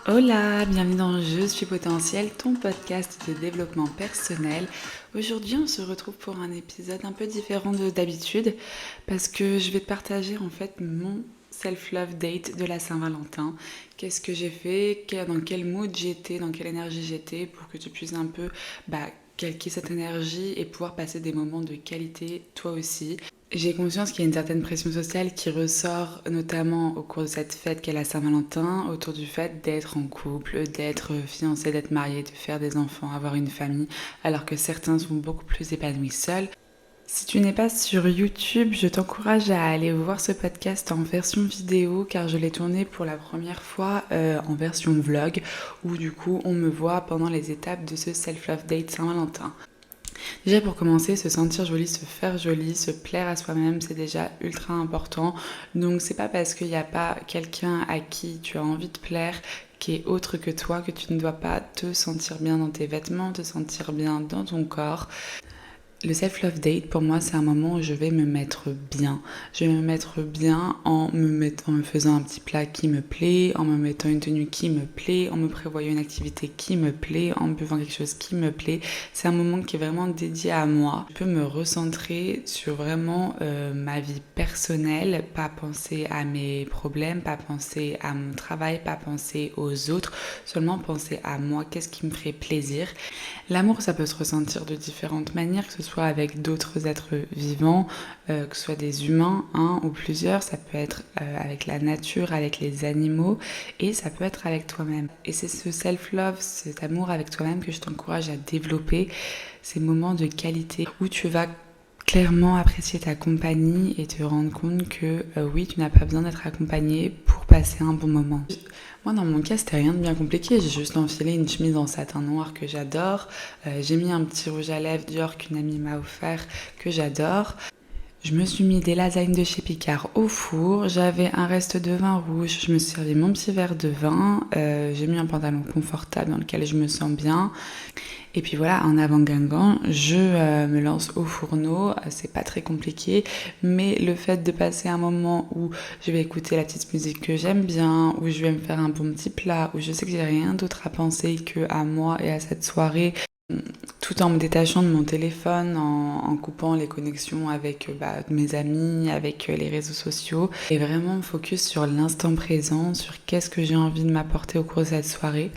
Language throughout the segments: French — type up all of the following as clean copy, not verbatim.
Hola, bienvenue dans Je suis potentiel, ton podcast de développement personnel. Aujourd'hui, on se retrouve pour un épisode un peu différent d'habitude parce que je vais te partager en fait mon self-love date de la Saint-Valentin. Qu'est-ce que j'ai fait, dans quel mood j'étais, dans quelle énergie j'étais pour que tu puisses un peu calquer cette énergie et pouvoir passer des moments de qualité toi aussi. J'ai conscience qu'il y a une certaine pression sociale qui ressort notamment au cours de cette fête qu'est la Saint-Valentin, autour du fait d'être en couple, d'être fiancé, d'être marié, de faire des enfants, avoir une famille, alors que certains sont beaucoup plus épanouis seuls. Si tu n'es pas sur YouTube, je t'encourage à aller voir ce podcast en version vidéo car je l'ai tourné pour la première fois en version vlog où du coup on me voit pendant les étapes de ce self-love date Saint-Valentin. Déjà pour commencer, se sentir jolie, se faire jolie, se plaire à soi-même, c'est déjà ultra important. Donc c'est pas parce qu'il n'y a pas quelqu'un à qui tu as envie de plaire qui est autre que toi que tu ne dois pas te sentir bien dans tes vêtements, te sentir bien dans ton corps. Le self-love date, pour moi, c'est un moment où je vais me mettre bien. Je vais me mettre bien en me faisant un petit plat qui me plaît, en me mettant une tenue qui me plaît, en me prévoyant une activité qui me plaît, en buvant quelque chose qui me plaît. C'est un moment qui est vraiment dédié à moi. Je peux me recentrer sur vraiment ma vie personnelle, pas penser à mes problèmes, pas penser à mon travail, pas penser aux autres, seulement penser à moi, qu'est-ce qui me ferait plaisir. L'amour, ça peut se ressentir de différentes manières, que ce soit avec d'autres êtres vivants, que ce soit des humains, un ou plusieurs. Ça peut être avec la nature, avec les animaux, et ça peut être avec toi-même. Et c'est ce self-love, cet amour avec toi-même que je t'encourage à développer, ces moments de qualité où tu vas clairement apprécier ta compagnie et te rendre compte que oui, tu n'as pas besoin d'être accompagné pour passer un bon moment. Moi, dans mon cas, c'était rien de bien compliqué. J'ai juste enfilé une chemise en satin noir que j'adore. J'ai mis un petit rouge à lèvres Dior qu'une amie m'a offert que j'adore. Je me suis mis des lasagnes de chez Picard au four, j'avais un reste de vin rouge, je me suis servi mon petit verre de vin, j'ai mis un pantalon confortable dans lequel je me sens bien. Et puis voilà, en avant Guingamp, je me lance au fourneau, c'est pas très compliqué, mais le fait de passer un moment où je vais écouter la petite musique que j'aime bien, où je vais me faire un bon petit plat, où je sais que j'ai rien d'autre à penser que à moi et à cette soirée, tout en me détachant de mon téléphone, en coupant les connexions avec mes amis, avec les réseaux sociaux, et vraiment me focus sur l'instant présent, sur qu'est-ce que j'ai envie de m'apporter au cours de cette soirée.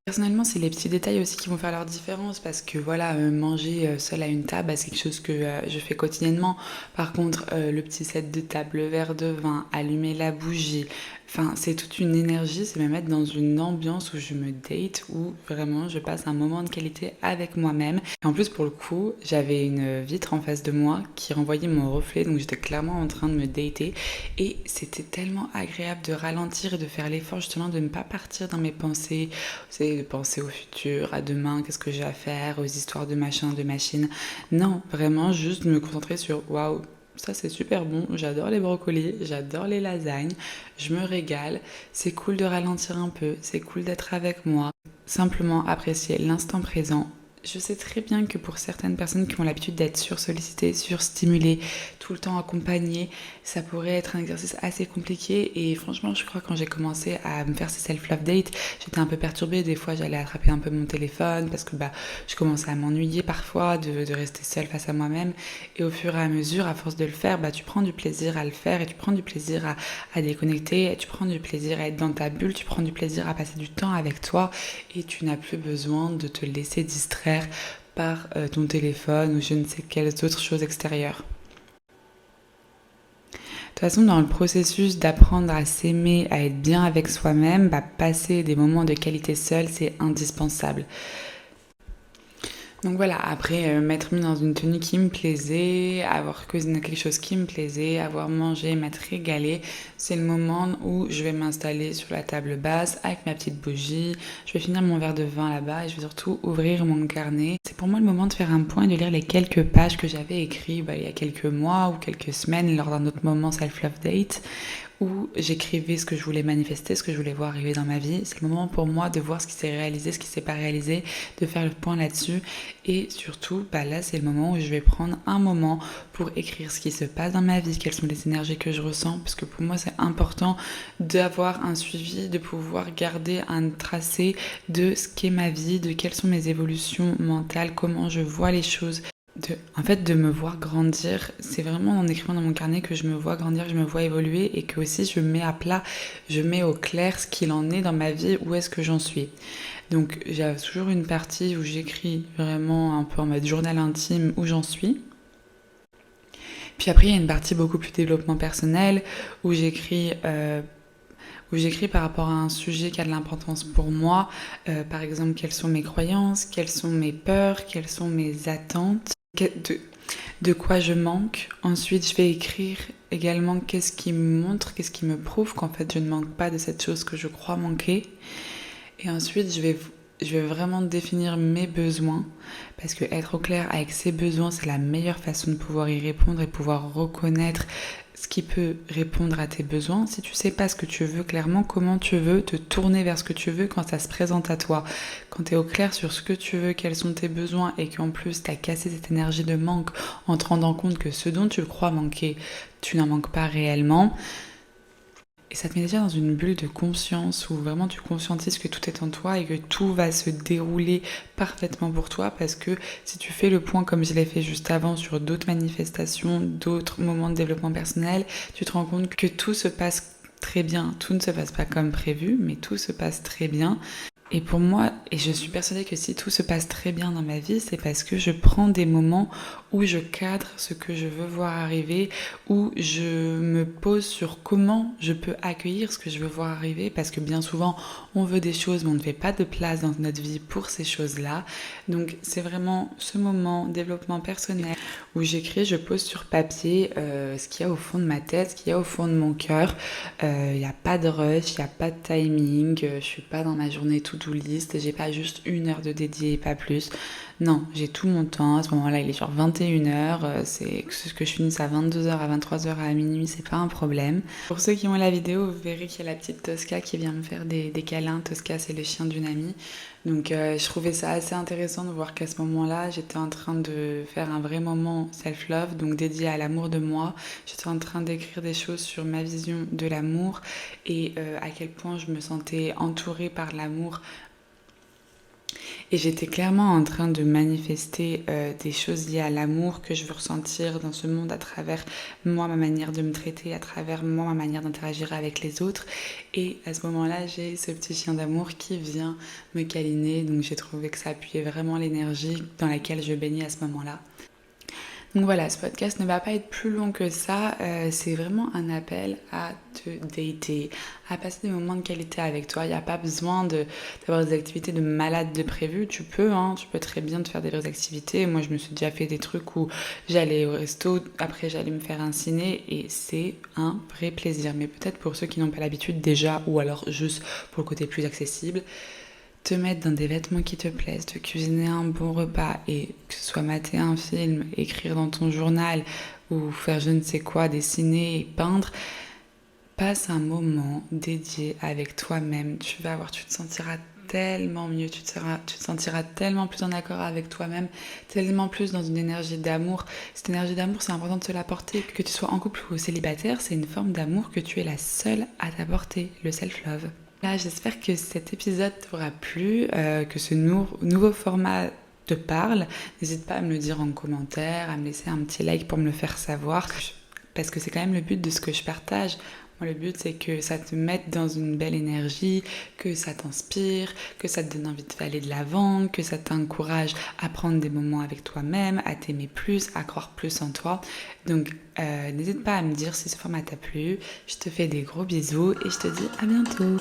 Personnellement, c'est les petits détails aussi qui vont faire leur différence parce que voilà, manger seul à une table, c'est quelque chose que je fais quotidiennement. Par contre, le petit set de table, le verre de vin, allumer la bougie, enfin, c'est toute une énergie, c'est me mettre dans une ambiance où je me date, où vraiment je passe un moment de qualité avec moi-même. Et en plus, pour le coup, j'avais une vitre en face de moi qui renvoyait mon reflet, donc j'étais clairement en train de me dater. Et c'était tellement agréable de ralentir et de faire l'effort justement de ne pas partir dans mes pensées, c'est de penser au futur, à demain, qu'est-ce que j'ai à faire, aux histoires de machin, de machine. Non, vraiment juste me concentrer sur waouh, ça c'est super bon, j'adore les brocolis, j'adore les lasagnes, je me régale, c'est cool de ralentir un peu, c'est cool d'être avec moi, simplement apprécier l'instant présent. Je sais très bien que pour certaines personnes qui ont l'habitude d'être sursollicitées, surstimulées, tout le temps accompagnées, ça pourrait être un exercice assez compliqué. Et franchement, je crois que quand j'ai commencé à me faire ces self-love dates, j'étais un peu perturbée. Des fois, j'allais attraper un peu mon téléphone parce que je commençais à m'ennuyer parfois de rester seule face à moi-même. Et au fur et à mesure, à force de le faire, tu prends du plaisir à le faire et tu prends du plaisir à déconnecter, et tu prends du plaisir à être dans ta bulle, tu prends du plaisir à passer du temps avec toi et tu n'as plus besoin de te laisser distraire par ton téléphone ou je ne sais quelles autres choses extérieures. De toute façon, dans le processus d'apprendre à s'aimer, à être bien avec soi-même, passer des moments de qualité seul, c'est indispensable. Donc voilà, après m'être mis dans une tenue qui me plaisait, avoir cuisiné quelque chose qui me plaisait, avoir mangé, m'être régalée, c'est le moment où je vais m'installer sur la table basse avec ma petite bougie, je vais finir mon verre de vin là-bas et je vais surtout ouvrir mon carnet. C'est pour moi le moment de faire un point et de lire les quelques pages que j'avais écrites il y a quelques mois ou quelques semaines lors d'un autre moment self-love date, où j'écrivais ce que je voulais manifester, ce que je voulais voir arriver dans ma vie. C'est le moment pour moi de voir ce qui s'est réalisé, ce qui s'est pas réalisé, de faire le point là-dessus. Et surtout, là, c'est le moment où je vais prendre un moment pour écrire ce qui se passe dans ma vie, quelles sont les énergies que je ressens, parce que pour moi, c'est important d'avoir un suivi, de pouvoir garder un tracé de ce qu'est ma vie, de quelles sont mes évolutions mentales, comment je vois les choses. De me voir grandir, c'est vraiment en écrivant dans mon carnet que je me vois grandir, que je me vois évoluer et que aussi je mets à plat, je mets au clair ce qu'il en est dans ma vie, où est-ce que j'en suis. Donc j'ai toujours une partie où j'écris vraiment un peu en mode journal intime où j'en suis. Puis après il y a une partie beaucoup plus développement personnel où j'écris par rapport à un sujet qui a de l'importance pour moi. Par exemple, quelles sont mes croyances, quelles sont mes peurs, quelles sont mes attentes, de quoi je manque. Ensuite, je vais écrire également qu'est-ce qui me montre, qu'est-ce qui me prouve qu'en fait je ne manque pas de cette chose que je crois manquer. Et ensuite, je vais vraiment définir mes besoins, parce que être au clair avec ses besoins, c'est la meilleure façon de pouvoir y répondre et pouvoir reconnaître ce qui peut répondre à tes besoins. Si tu sais pas ce que tu veux clairement, comment tu veux te tourner vers ce que tu veux quand ça se présente à toi. Quand tu es au clair sur ce que tu veux, quels sont tes besoins, et qu'en plus tu as cassé cette énergie de manque en te rendant compte que ce dont tu crois manquer, tu n'en manques pas réellement. Et ça te met déjà dans une bulle de conscience où vraiment tu conscientises que tout est en toi et que tout va se dérouler parfaitement pour toi, parce que si tu fais le point comme je l'ai fait juste avant sur d'autres manifestations, d'autres moments de développement personnel, tu te rends compte que tout se passe très bien. Tout ne se passe pas comme prévu, mais tout se passe très bien. Et pour moi, et je suis persuadée que si tout se passe très bien dans ma vie, c'est parce que je prends des moments où je cadre ce que je veux voir arriver, où je me pose sur comment je peux accueillir ce que je veux voir arriver, parce que bien souvent, on veut des choses, mais on ne fait pas de place dans notre vie pour ces choses-là. Donc c'est vraiment ce moment développement personnel où j'écris, je pose sur papier ce qu'il y a au fond de ma tête, ce qu'il y a au fond de mon cœur. Il n'y a pas de rush, il n'y a pas de timing, je suis pas dans ma journée to-do list, j'ai pas juste 1 heure de dédié et pas plus. Non, j'ai tout mon temps. À ce moment-là, il est genre 21h. C'est ce que je finisse à 22h, à 23h, à minuit, c'est pas un problème. Pour ceux qui ont la vidéo, vous verrez qu'il y a la petite Tosca qui vient me faire des câlins. Tosca, c'est le chien d'une amie. Donc je trouvais ça assez intéressant de voir qu'à ce moment-là, j'étais en train de faire un vrai moment self-love, donc dédié à l'amour de moi. J'étais en train d'écrire des choses sur ma vision de l'amour et à quel point je me sentais entourée par l'amour. Et j'étais clairement en train de manifester des choses liées à l'amour que je veux ressentir dans ce monde à travers moi, ma manière de me traiter, à travers moi, ma manière d'interagir avec les autres. Et à ce moment-là, j'ai ce petit chien d'amour qui vient me câliner. Donc j'ai trouvé que ça appuyait vraiment l'énergie dans laquelle je baignais à ce moment-là. Donc voilà, ce podcast ne va pas être plus long que ça, c'est vraiment un appel à te dater, à passer des moments de qualité avec toi. Il n'y a pas besoin d'avoir des activités de malade de prévues, tu peux très bien te faire des vraies activités. Moi je me suis déjà fait des trucs où j'allais au resto, après j'allais me faire un ciné et c'est un vrai plaisir. Mais peut-être pour ceux qui n'ont pas l'habitude déjà, ou alors juste pour le côté plus accessible, te mettre dans des vêtements qui te plaisent, te cuisiner un bon repas et que ce soit mater un film, écrire dans ton journal ou faire je ne sais quoi, dessiner, peindre, passe un moment dédié avec toi-même. Tu te sentiras tellement mieux, tu te sentiras tellement plus en accord avec toi-même, tellement plus dans une énergie d'amour. Cette énergie d'amour, c'est important de se l'apporter. Que tu sois en couple ou célibataire, c'est une forme d'amour que tu es la seule à t'apporter, le self-love. Là, j'espère que cet épisode t'aura plu, que ce nouveau format te parle. N'hésite pas à me le dire en commentaire, à me laisser un petit like pour me le faire savoir, parce que c'est quand même le but de ce que je partage. Moi, le but, c'est que ça te mette dans une belle énergie, que ça t'inspire, que ça te donne envie d'aller de l'avant, que ça t'encourage à prendre des moments avec toi-même, à t'aimer plus, à croire plus en toi. Donc, n'hésite pas à me dire si ce format t'a plu. Je te fais des gros bisous et je te dis à bientôt.